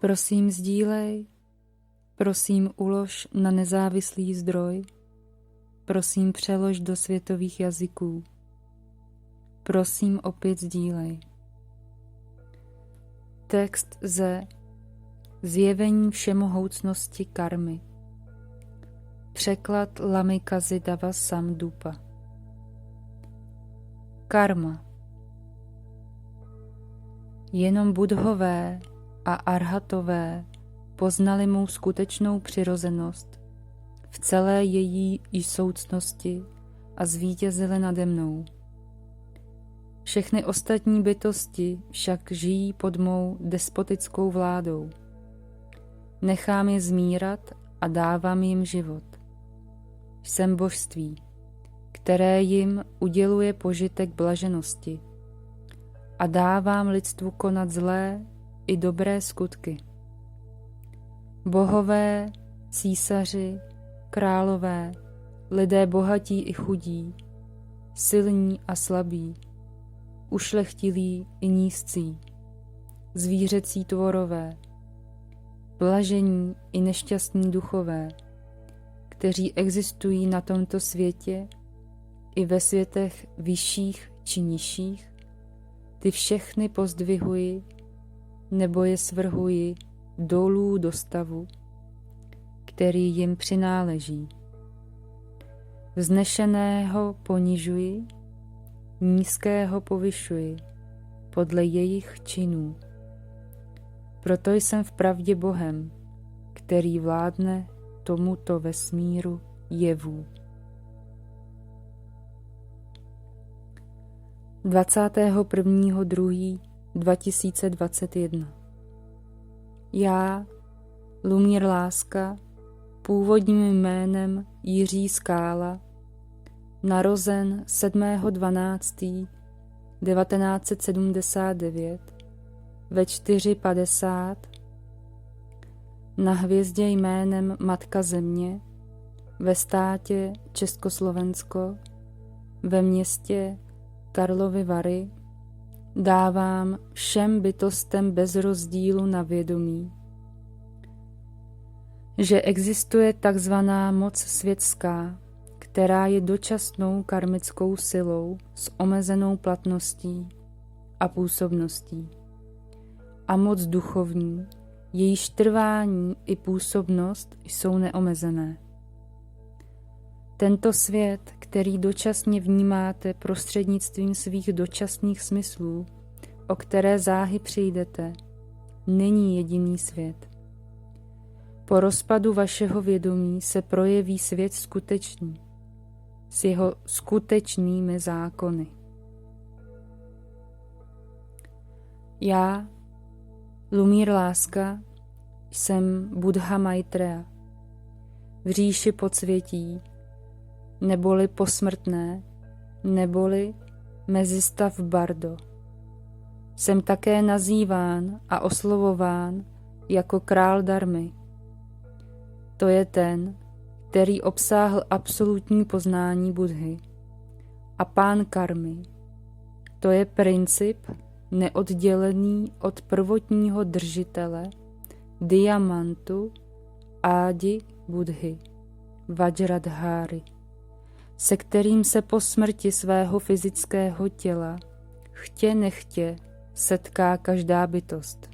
Prosím sdílej, prosím ulož na nezávislý zdroj, prosím přelož do světových jazyků, prosím opět sdílej. Text ze Zjevení všemohoucnosti karmy. Překlad Lamikazy Dava Samdupa. Karma. Jenom budhové a arhatové poznali mou skutečnou přirozenost v celé její jsoucnosti a zvítězili nade mnou. Všechny ostatní bytosti však žijí pod mou despotickou vládou. Nechám je zmírat a dávám jim život. Jsem božství, které jim uděluje požitek blaženosti a dávám lidstvu konat zlé i dobré skutky. Bohové, císaři, králové, lidé bohatí i chudí, silní a slabí, ušlechtilí i nízcí, zvířecí tvorové, blažení i nešťastní duchové, kteří existují na tomto světě i ve světech vyšších či nižších, ty všechny pozdvihuji nebo je svrhuji dolů do stavu, který jim přináleží. Vznešeného ponižuji, nízkého povyšuji podle jejich činů. Proto jsem vpravdě Bohem, který vládne tomuto vesmíru jevů. 21.2.2021. Já, Lumír Láska, původním jménem Jiří Skála, narozen 7.12.1979 ve 4:50 na hvězdě jménem Matka Země ve státě Československo ve městě Karlovy Vary, dávám všem bytostem bez rozdílu na vědomí, že existuje takzvaná moc světská, která je dočasnou karmickou silou s omezenou platností a působností, a moc duchovní, jejíž trvání i působnost jsou neomezené. Tento svět, který dočasně vnímáte prostřednictvím svých dočasných smyslů, o které záhy přijdete, není jediný svět. Po rozpadu vašeho vědomí se projeví svět skutečný, s jeho skutečnými zákony. Já, Lumír Láska, jsem Buddha Maitreya, v říši podsvětí, neboli posmrtné, neboli mezistav Bardo. Jsem také nazýván a oslovován jako král Dharmy. To je ten, který obsáhl absolutní poznání Buddhy. A pán karmy, to je princip neoddělený od prvotního držitele, diamantu Ádi Buddhy, Vajradháry, se kterým se po smrti svého fyzického těla chtě nechtě setká každá bytost,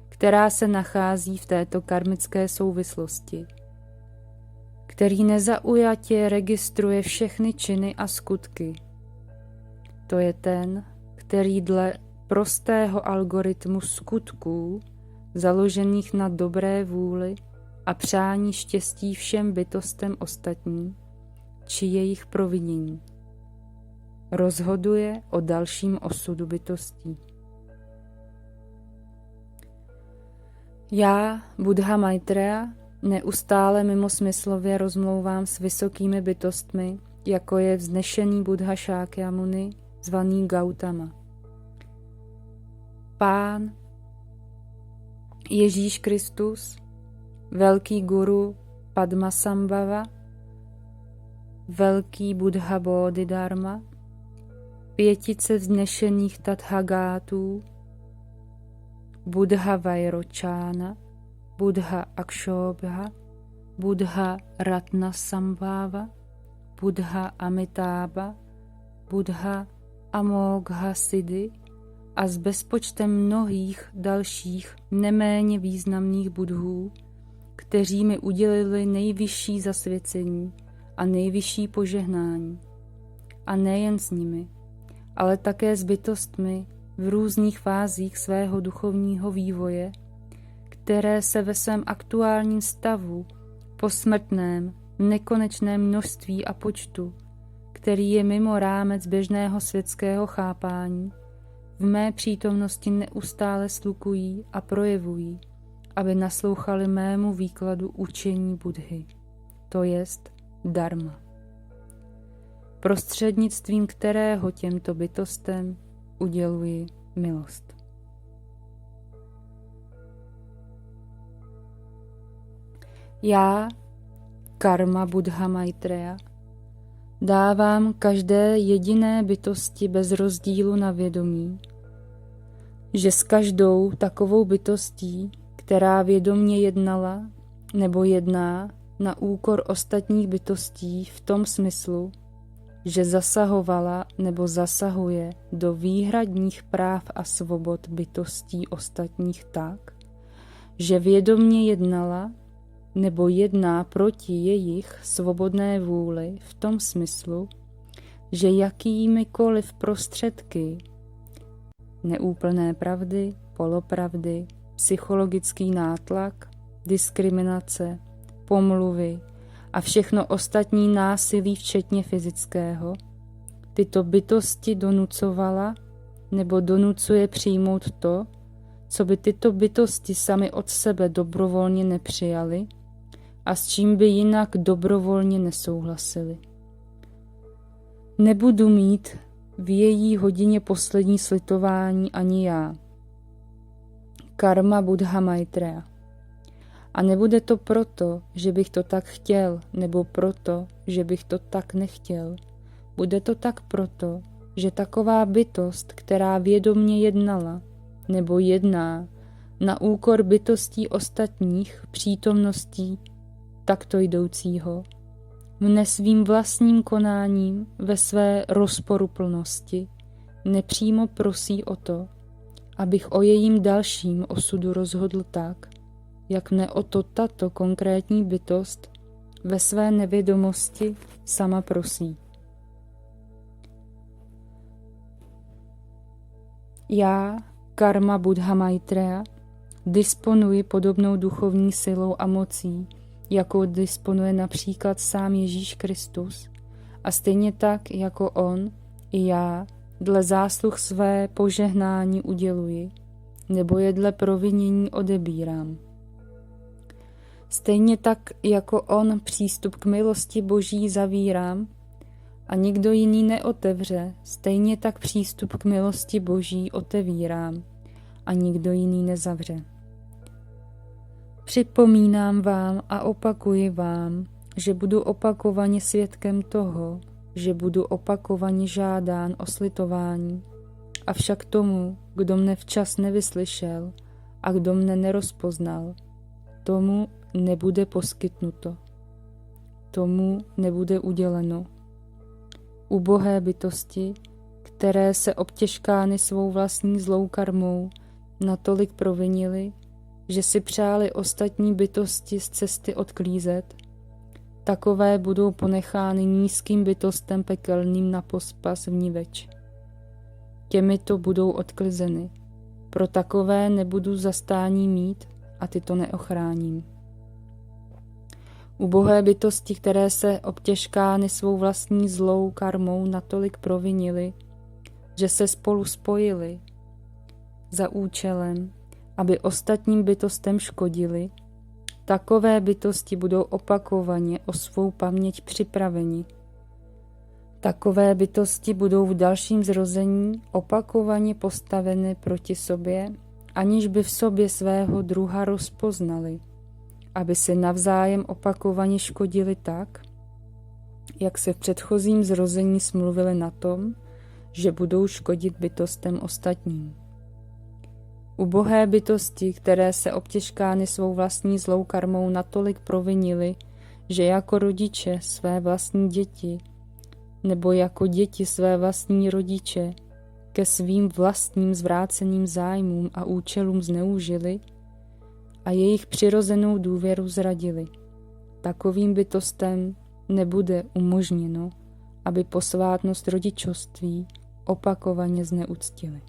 která se nachází v této karmické souvislosti, který nezaujatě registruje všechny činy a skutky. To je ten, který dle prostého algoritmu skutků, založených na dobré vůli a přání štěstí všem bytostem ostatním, či jejich provinění, rozhoduje o dalším osudu bytostí. Já, Buddha Maitreya, neustále mimosmyslově rozmlouvám s vysokými bytostmi, jako je vznešený Buddha Šákyamuni, zvaný Gautama. Pán Ježíš Kristus, velký guru Padmasambhava, velký Buddha Bodhidharma, pětice vznešených Tathagátů, Buddha Vairočána, Buddha Akshobha, Buddha Ratna Sambhava, Buddha Amitābha, Buddha Amogha Siddhi a s bezpočtem mnohých dalších neméně významných budhů, kteří mi udělili nejvyšší zasvěcení a nejvyšší požehnání. A nejen s nimi, ale také s bytostmi v různých fázích svého duchovního vývoje, které se ve svém aktuálním stavu, posmrtném, nekonečném množství a počtu, který je mimo rámec běžného světského chápání, v mé přítomnosti neustále slukují a projevují, aby naslouchali mému výkladu učení Buddhy, to jest dharma, prostřednictvím kterého těmto bytostem uděluji milost. Já, Karma Buddha Maitreya, dávám každé jediné bytosti bez rozdílu na vědomí, že s každou takovou bytostí, která vědomě jednala nebo jedná na úkor ostatních bytostí v tom smyslu, že zasahovala nebo zasahuje do výhradních práv a svobod bytostí ostatních tak, že vědomě jednala nebo jedná proti jejich svobodné vůli v tom smyslu, že jakýmikoliv prostředky, neúplné pravdy, polopravdy, psychologický nátlak, diskriminace, pomluvy a všechno ostatní násilí, včetně fyzického, tyto bytosti donucovala nebo donucuje přijmout to, co by tyto bytosti sami od sebe dobrovolně nepřijaly a s čím by jinak dobrovolně nesouhlasili. Nebudu mít v její hodině poslední slitování ani já, Karma Buddha Maitreya. A nebude to proto, že bych to tak chtěl, nebo proto, že bych to tak nechtěl. Bude to tak proto, že taková bytost, která vědomě jednala, nebo jedná, na úkor bytostí ostatních přítomností takto jdoucího, mne svým vlastním konáním ve své rozporuplnosti nepřímo prosí o to, abych o jejím dalším osudu rozhodl tak, jak mne o to tato konkrétní bytost ve své nevědomosti sama prosí. Já, Karma Buddha Maitreya, disponuji podobnou duchovní silou a mocí, jakou disponuje například sám Ježíš Kristus, a stejně tak, jako on, i já, dle zásluh své požehnání uděluji, nebo je dle provinění odebírám. Stejně tak, jako on přístup k milosti Boží zavírám a nikdo jiný neotevře, stejně tak přístup k milosti Boží otevírám a nikdo jiný nezavře. Připomínám vám a opakuji vám, že budu opakovaně svědkem toho, že budu opakovaně žádán o slitování, avšak tomu, kdo mne včas nevyslyšel a kdo mne nerozpoznal, tomu nebude poskytnuto. Tomu nebude uděleno. Ubohé bytosti, které se obtěžkány svou vlastní zlou karmou natolik provinily, že si přáli ostatní bytosti z cesty odklízet, takové budou ponechány nízkým bytostem pekelným na pospas vniveč. Těmito budou odklizeny. Pro takové nebudu zastání mít a tyto neochráním. Ubohé bytosti, které se obtěžkány svou vlastní zlou karmou natolik provinily, že se spolu spojily za účelem, aby ostatním bytostem škodili, takové bytosti budou opakovaně o svou paměť připraveni. Takové bytosti budou v dalším zrození opakovaně postaveny proti sobě, aniž by v sobě svého druha rozpoznali, aby si navzájem opakovaně škodili tak, jak se v předchozím zrození smluvili na tom, že budou škodit bytostem ostatním. Ubohé bytosti, které se obtěžkány svou vlastní zlou karmou natolik provinily, že jako rodiče své vlastní děti, nebo jako děti své vlastní rodiče, ke svým vlastním zvráceným zájmům a účelům zneužili a jejich přirozenou důvěru zradili. Takovým bytostem nebude umožněno, aby posvátnost rodičovství opakovaně zneuctili.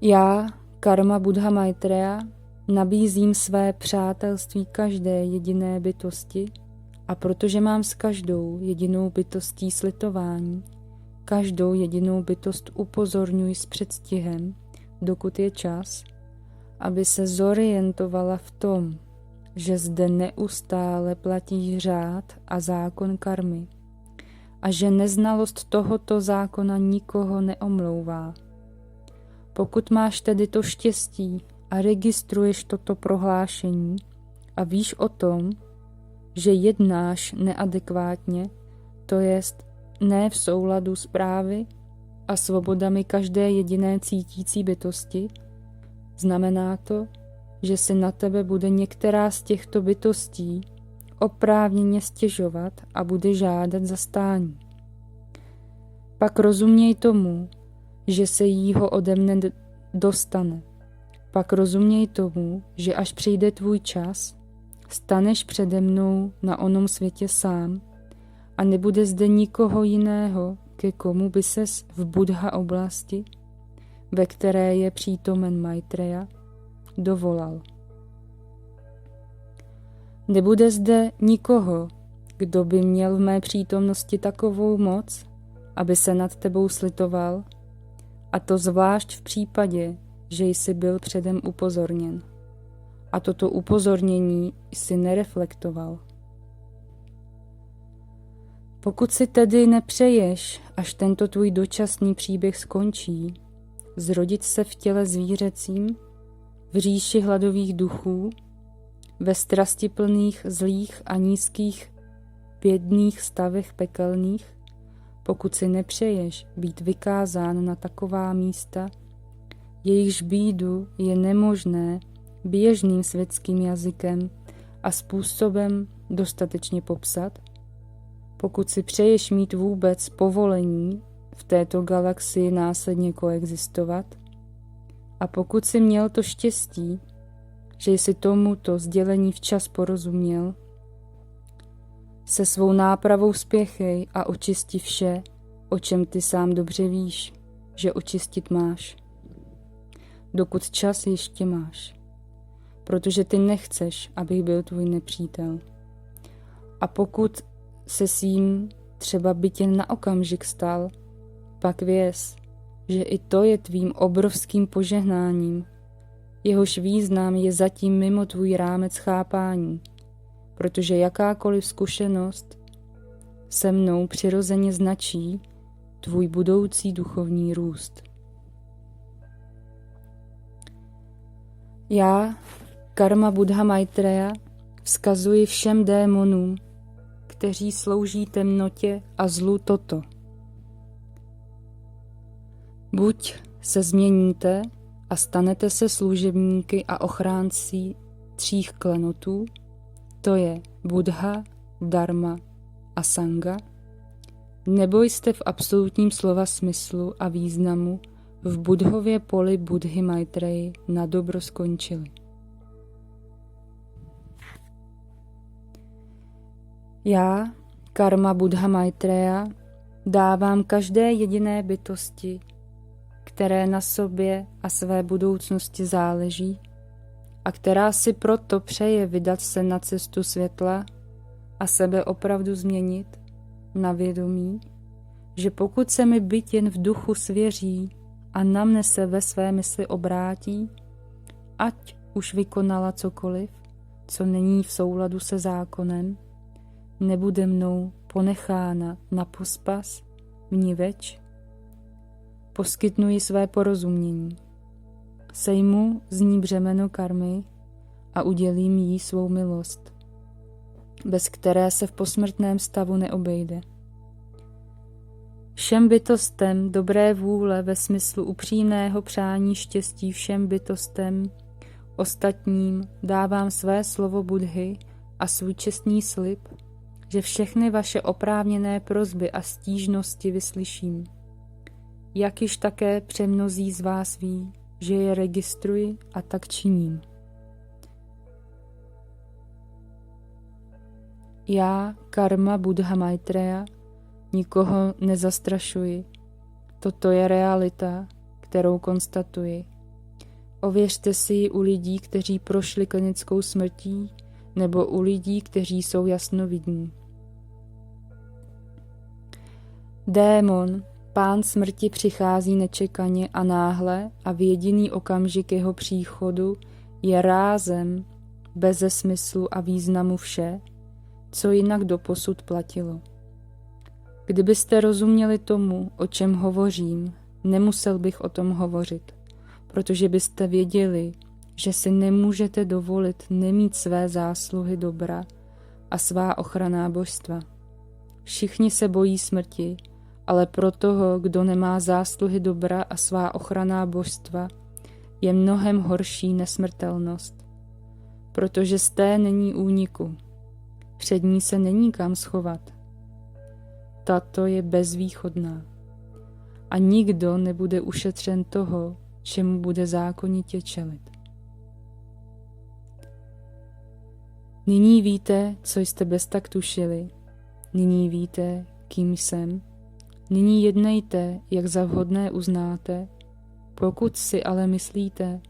Já, Karma Buddha Maitreya, nabízím své přátelství každé jediné bytosti a protože mám s každou jedinou bytostí slitování, každou jedinou bytost upozorňuji s předstihem, dokud je čas, aby se zorientovala v tom, že zde neustále platí řád a zákon karmy a že neznalost tohoto zákona nikoho neomlouvá. Pokud máš tedy to štěstí a registruješ toto prohlášení a víš o tom, že jednáš neadekvátně, to jest ne v souladu s právy a svobodami každé jediné cítící bytosti, znamená to, že se na tebe bude některá z těchto bytostí oprávněně stěžovat a bude žádat zastání. Pak rozuměj tomu, že se jího ode mne dostane. Pak rozuměj tomu, že až přijde tvůj čas, staneš přede mnou na onom světě sám a nebude zde nikoho jiného, ke komu by ses v Buddha oblasti, ve které je přítomen Maitreya, dovolal. Nebude zde nikoho, kdo by měl v mé přítomnosti takovou moc, aby se nad tebou slitoval, a to zvlášť v případě, že jsi byl předem upozorněn. A toto upozornění jsi nereflektoval. Pokud si tedy nepřeješ, až tento tvůj dočasný příběh skončí, zrodit se v těle zvířecím, v říši hladových duchů, ve strastiplných, zlých a nízkých bědných stavech pekelných, pokud si nepřeješ být vykázán na taková místa, jejichž bídu je nemožné běžným světským jazykem a způsobem dostatečně popsat, pokud si přeješ mít vůbec povolení v této galaxii následně koexistovat, a pokud si měl to štěstí, že jsi tomuto sdělení včas porozuměl, se svou nápravou spěchej a očisti vše, o čem ty sám dobře víš, že očistit máš. Dokud čas ještě máš, protože ty nechceš, abych byl tvůj nepřítel. A pokud se s jím třeba byt jen na okamžik stal, pak věz, že i to je tvým obrovským požehnáním, jehož význam je zatím mimo tvůj rámec chápání, protože jakákoliv zkušenost se mnou přirozeně značí tvůj budoucí duchovní růst. Já, Karma Buddha Maitreya, vzkazuji všem démonům, kteří slouží temnotě a zlu toto. Buď se změníte a stanete se služebníky a ochránci 3 klenotů, to je Buddha, Dharma a Sanga, nebo jste v absolutním slova smyslu a významu v Buddhově poli Buddhy Maitreyi na dobro skončili. Já, Karma Buddha Maitreya, dávám každé jediné bytosti, které na sobě a své budoucnosti záleží a která si proto přeje vydat se na cestu světla a sebe opravdu změnit, na vědomí, že pokud se mi byt jen v duchu svěří a na mne se ve své mysli obrátí, ať už vykonala cokoliv, co není v souladu se zákonem, nebude mnou ponechána na pospas, mniveč, poskytnuji své porozumění. Sejmu z ní břemeno karmy a udělím jí svou milost, bez které se v posmrtném stavu neobejde. Všem bytostem dobré vůle ve smyslu upřímného přání štěstí všem bytostem ostatním dávám své slovo Buddhy a svůj čestný slib, že všechny vaše oprávněné prosby a stížnosti vyslyším. Jak již také přemnozí z vás ví, že je registruji a tak činím. Já, Karma Buddha Maitreya, nikoho nezastrašuji. Toto je realita, kterou konstatuji. Ověřte si ji u lidí, kteří prošli klinickou smrtí, nebo u lidí, kteří jsou jasnovidní. Démon, pán smrti, přichází nečekaně a náhle a v jediný okamžik jeho příchodu je rázem, beze smyslu a významu vše, co jinak doposud platilo. Kdybyste rozuměli tomu, o čem hovořím, nemusel bych o tom hovořit, protože byste věděli, že si nemůžete dovolit nemít své zásluhy dobra a svá ochranná božstva. Všichni se bojí smrti, ale pro toho, kdo nemá zásluhy dobra a svá ochranná božstva, je mnohem horší nesmrtelnost, protože z té není úniku. Před ní se není kam schovat. Tato je bezvýchodná. A nikdo nebude ušetřen toho, čemu bude zákonitě čelit. Nyní víte, co jste bez tak tušili. Nyní víte, kým jsem. Nyní jednejte, jak za vhodné uznáte. Pokud si ale myslíte,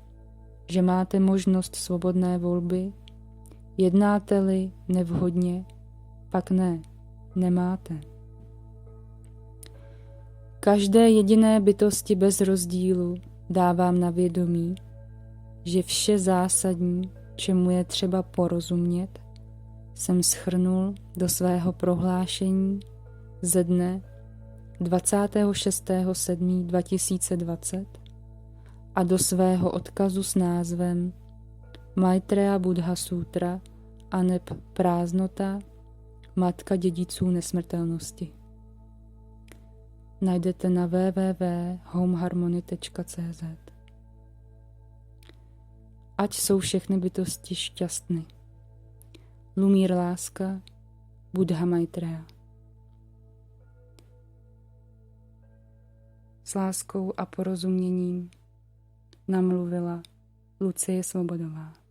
že máte možnost svobodné volby, jednáte-li nevhodně, pak ne, nemáte. Každé jediné bytosti bez rozdílu dávám na vědomí, že vše zásadní, čemu je třeba porozumět, jsem shrnul do svého prohlášení ze dne 26.7.2020 a do svého odkazu s názvem Maitreya Buddha Sutra aneb prázdnota, matka dědiců nesmrtelnosti. Najdete na www.homeharmony.cz. Ať jsou všechny bytosti šťastny. Lumír láska, Buddha Maitreya. S láskou a porozuměním namluvila Lucie Svobodová.